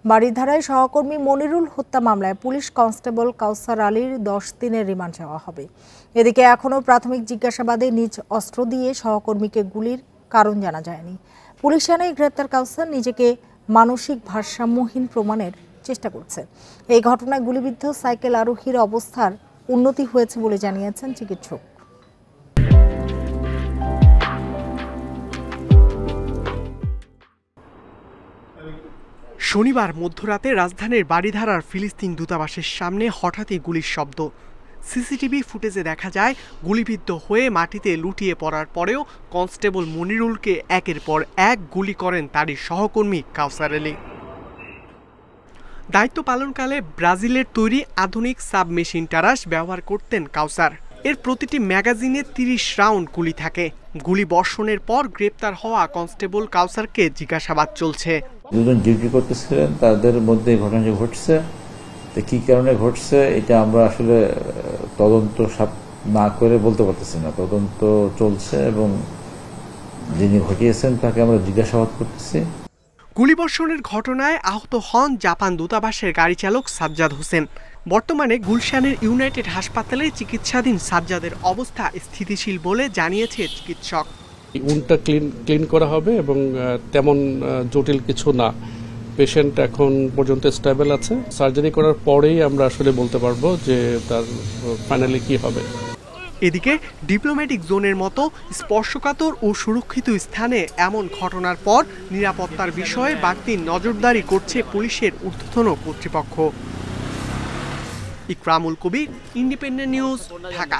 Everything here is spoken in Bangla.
বারিধারায় সহকর্মী মনিরুল হত্যা মামলায় পুলিশ কনস্টেবল কাউসার আলীর 10 দিনের রিমান্ড চাওয়া হবে। এদিকে এখনও প্রাথমিক জিজ্ঞাসাবাদে নিজ অস্ত্র দিয়ে সহকর্মীকে গুলির কারণ জানা যায়নি। পুলিশ জানায় গ্রেপ্তার কাউসার নিজেকে মানসিক ভারসাম্যহীন প্রমাণের চেষ্টা করছে। এই ঘটনায় গুলিবিদ্ধ সাইকেল আরোহীর অবস্থার উন্নতি হয়েছে বলে জানিয়েছেন চিকিৎসক। শনিবার মধ্যরাতে রাজধানীর বারিধারার ফিলিস্তিন দূতাবাসের সামনে হঠাৎই গুলির শব্দ। সিসিটিভি ফুটেজে দেখা যায় গুলিবিদ্ধ হয়ে মাটিতে লুটিয়ে পড়ার পরেও কনস্টেবল মনিরুলকে একের পর এক গুলি করেন তারই সহকর্মী কাউসার আলী। দায়িত্ব পালনকালে ব্রাজিলের তৈরি আধুনিক সাবমেশিন টারাস ব্যবহার করতেন কাউসার। এর প্রতিটি ম্যাগাজিনে 30 রাউন্ড গুলি থাকে। গুলি বর্ষণের পর গ্রেপ্তার হওয়া কনস্টেবল কাউসারকে জিজ্ঞাসাবাদ চলছে। দুজন ডিউটি করতেছিলেন, তাদের মধ্যে ঘটনাটি ঘটছে। কি কারণে ঘটছে এটা আমরা আসলে তদন্ত না করে বলতে পারতেছি না। তদন্ত চলছে এবং যিনি ঘটিয়েছেন তাকে আমরা জিজ্ঞাসাবাদ করতেছি। গুলিবর্ষণের ঘটনায় আহত হন জাপান দূতাবাসের গাড়ি চালক সাজ্জাদ হোসেন। বর্তমানে গুলশানের ইউনাইটেড হাসপাতালে চিকিৎসাধীন সাজ্জাদের অবস্থা স্থিতিশীল বলে জানিয়েছে চিকিৎসক। উন্ডটা ক্লিন করা হবে এবং তেমন জটিল কিছু না। পেশেন্ট এখন পর্যন্ত স্টেবল আছে। সার্জারি করার পরেই আমরা আসলে বলতে পারবো যে তার ফাইনালি কি হবে। এদিকে ডিপ্লোম্যাটিক জোনের মতো স্পর্শকাতর ও সুরক্ষিত স্থানে এমন ঘটনার পর নিরাপত্তার বিষয়ে বাড়তি নজরদারি করছে পুলিশের ঊর্ধ্বতন কর্তৃপক্ষ। ইকরামুল কবির, ইন্ডিপেন্ডেন্ট নিউজ, ঢাকা।